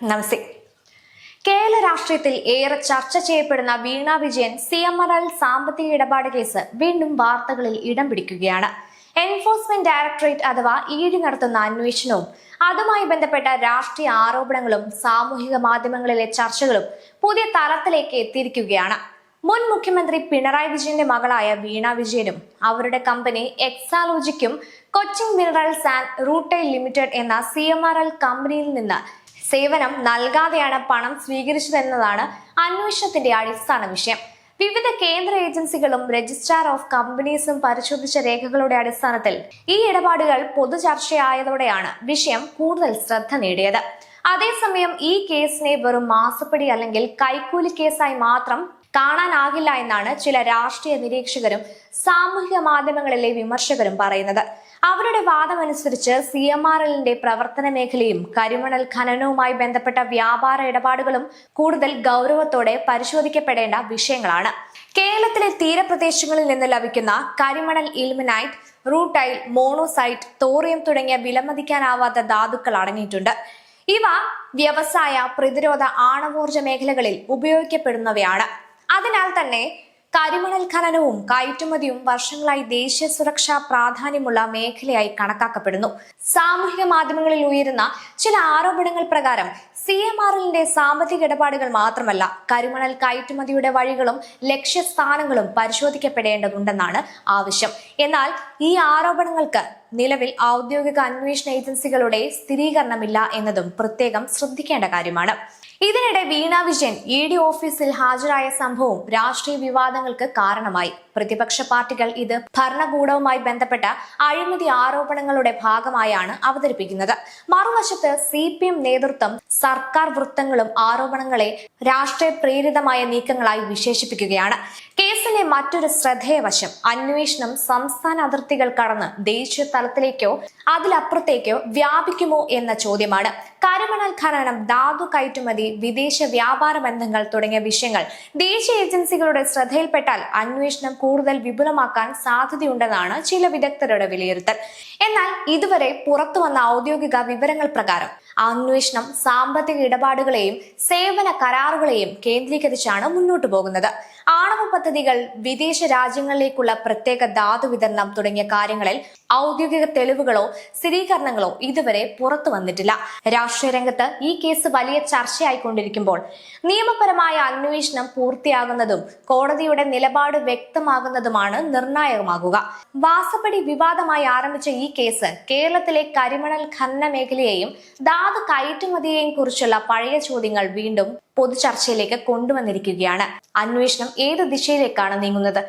നമസ്തേ. കേരള രാഷ്ട്രീയത്തിൽ ഏറെ ചർച്ച ചെയ്യപ്പെടുന്ന വീണ വിജയൻ CMRL സാമ്പത്തിക ഇടപാട് കേസ് വീണ്ടും വാർത്തകളിൽ ഇടം പിടിക്കുകയാണ്. എൻഫോഴ്സ്മെന്റ് ഡയറക്ടറേറ്റ് അഥവാ ED നടത്തുന്ന അന്വേഷണവും അതുമായി ബന്ധപ്പെട്ട രാഷ്ട്രീയ ആരോപണങ്ങളും സാമൂഹിക മാധ്യമങ്ങളിലെ ചർച്ചകളും പുതിയ തലത്തിലേക്ക് എത്തിയിരിക്കുകയാണ്. മുൻ മുഖ്യമന്ത്രി പിണറായി വിജയന്റെ മകളായ വീണ വിജയനും അവരുടെ കമ്പനി എക്സാലോജിക്കും Cochin Minerals and Rutile Limited എന്ന CMRL കമ്പനിയിൽ നിന്ന് സേവനം നൽകാതെയാണ് പണം സ്വീകരിച്ചതെന്നതാണ് അന്വേഷണത്തിന്റെ അടിസ്ഥാന വിഷയം. വിവിധ കേന്ദ്ര ഏജൻസികളും രജിസ്ട്രാർ ഓഫ് കമ്പനീസും പരിശോധിച്ച രേഖകളുടെ അടിസ്ഥാനത്തിൽ ഈ ഇടപാടുകൾ പൊതുചർച്ചയായതോടെയാണ് വിഷയം കൂടുതൽ ശ്രദ്ധ നേടിയത്. അതേസമയം ഈ കേസിനെ വെറും മാസപ്പടി അല്ലെങ്കിൽ കൈക്കൂലി കേസായി മാത്രം കാണാനാകില്ല എന്നാണ് ചില രാഷ്ട്രീയ നിരീക്ഷകരും സാമൂഹിക മാധ്യമങ്ങളിലെ വിമർശകരും പറയുന്നത്. അവരുടെ വാദമനുസരിച്ച് CMRLന്റെ പ്രവർത്തന മേഖലയും കരിമണൽ ഖനനവുമായി ബന്ധപ്പെട്ട വ്യാപാര ഇടപാടുകളും കൂടുതൽ ഗൗരവത്തോടെ പരിശോധിക്കപ്പെടേണ്ട വിഷയങ്ങളാണ്. കേരളത്തിലെ തീരപ്രദേശങ്ങളിൽ നിന്ന് ലഭിക്കുന്ന കരിമണൽ ഇൽമിനൈറ്റ്, റൂട്ടൈൽ, മോണോസൈറ്റ്, തോറിയം തുടങ്ങിയ വിലമതിക്കാനാവാത്ത ധാതുക്കൾ അടങ്ങിയിട്ടുണ്ട്. ഇവ വ്യവസായ, പ്രതിരോധ, ആണവോർജ മേഖലകളിൽ ഉപയോഗിക്കപ്പെടുന്നവയാണ്. അതിനാൽ തന്നെ കരിമണൽ ഖനനവും കയറ്റുമതിയും വർഷങ്ങളായി ദേശീയ സുരക്ഷാ പ്രാധാന്യമുള്ള മേഖലയായി കണക്കാക്കപ്പെടുന്നു. സാമൂഹിക മാധ്യമങ്ങളിൽ ഉയരുന്ന ചില ആരോപണങ്ങൾ പ്രകാരം CMRLന്റെ സാമ്പത്തിക ഇടപാടുകൾ മാത്രമല്ല, കരിമണൽ കയറ്റുമതിയുടെ വഴികളും ലക്ഷ്യസ്ഥാനങ്ങളും പരിശോധിക്കപ്പെടേണ്ടതുണ്ടെന്നാണ് ആവശ്യം. എന്നാൽ ഈ ആരോപണങ്ങൾക്ക് നിലവിൽ ഔദ്യോഗിക അന്വേഷണ ഏജൻസികളുടെ സ്ഥിരീകരണമില്ല എന്നതും പ്രത്യേകം ശ്രദ്ധിക്കേണ്ട കാര്യമാണ്. ഇതിനിടെ വീണ വിജയൻ ED ഓഫീസിൽ ഹാജരായ സംഭവം രാഷ്ട്രീയ വിവാദങ്ങൾക്ക് കാരണമായി. പ്രതിപക്ഷ പാർട്ടികൾ ഇത് ഭരണകൂടവുമായി ബന്ധപ്പെട്ട അഴിമതി ആരോപണങ്ങളുടെ ഭാഗമായാണ് അവതരിപ്പിക്കുന്നത്. മറുവശത്ത് CPM നേതൃത്വം സർക്കാർ വൃത്തങ്ങളും ആരോപണങ്ങളെ രാഷ്ട്രീയ പ്രേരിതമായ നീക്കങ്ങളായി വിശേഷിപ്പിക്കുകയാണ്. കേസിന്റെ മറ്റൊരു ശ്രദ്ധേയ വശം അന്വേഷണം സംസ്ഥാന അതിർത്തികൾ കടന്ന് ദേശീയ തലത്തിലേക്കോ അതിലപ്പുറത്തേക്കോ വ്യാപിക്കുമോ എന്ന ചോദ്യമാണ്. കരിമണൽ ഖനനം, ധാതു കയറ്റുമതി, വിദേശ വ്യാപാര ബന്ധങ്ങൾ തുടങ്ങിയ വിഷയങ്ങൾ ദേശീയ ഏജൻസികളുടെ ശ്രദ്ധയിൽപ്പെട്ടാൽ അന്വേഷണം കൂടുതൽ വിപുലമാക്കാൻ സാധ്യതയുണ്ടെന്നാണ് ചില വിദഗ്ധരുടെ വിലയിരുത്തൽ. എന്നാൽ ഇതുവരെ പുറത്തുവന്ന ഔദ്യോഗിക വിവരങ്ങൾ പ്രകാരം അന്വേഷണം സാമ്പത്തിക ഇടപാടുകളെയും സേവന കരാറുകളെയും കേന്ദ്രീകരിച്ചാണ് മുന്നോട്ടു പോകുന്നത്. ആണവ പദ്ധതികൾ, വിദേശ രാജ്യങ്ങളിലേക്കുള്ള പ്രത്യേക ധാതു വിതരണം തുടങ്ങിയ കാര്യങ്ങളിൽ ഔദ്യോഗിക തെളിവുകളോ സ്ഥിരീകരണങ്ങളോ ഇതുവരെ പുറത്തു വന്നിട്ടില്ല. രാഷ്ട്രീയ രംഗത്ത് ഈ കേസ് വലിയ ചർച്ചയായിക്കൊണ്ടിരിക്കുമ്പോൾ നിയമപരമായ അന്വേഷണം പൂർത്തിയാകുന്നതും കോടതിയുടെ നിലപാട് വ്യക്തമാകുന്നതുമാണ് നിർണായകമാകുക. വാസപ്പടി വിവാദമായി ആരംഭിച്ച ഈ കേസ് കേരളത്തിലെ കരിമണൽ ഖനന മേഖലയെയും ധാതു കയറ്റുമതിയെയും കുറിച്ചുള്ള പഴയ ചോദ്യങ്ങൾ വീണ്ടും പൊതുചർച്ചയിലേക്ക് കൊണ്ടുവന്നിരിക്കുകയാണ്. അന്വേഷണം ഏത് ദിശയിലേക്കാണ് നീങ്ങുന്നത്?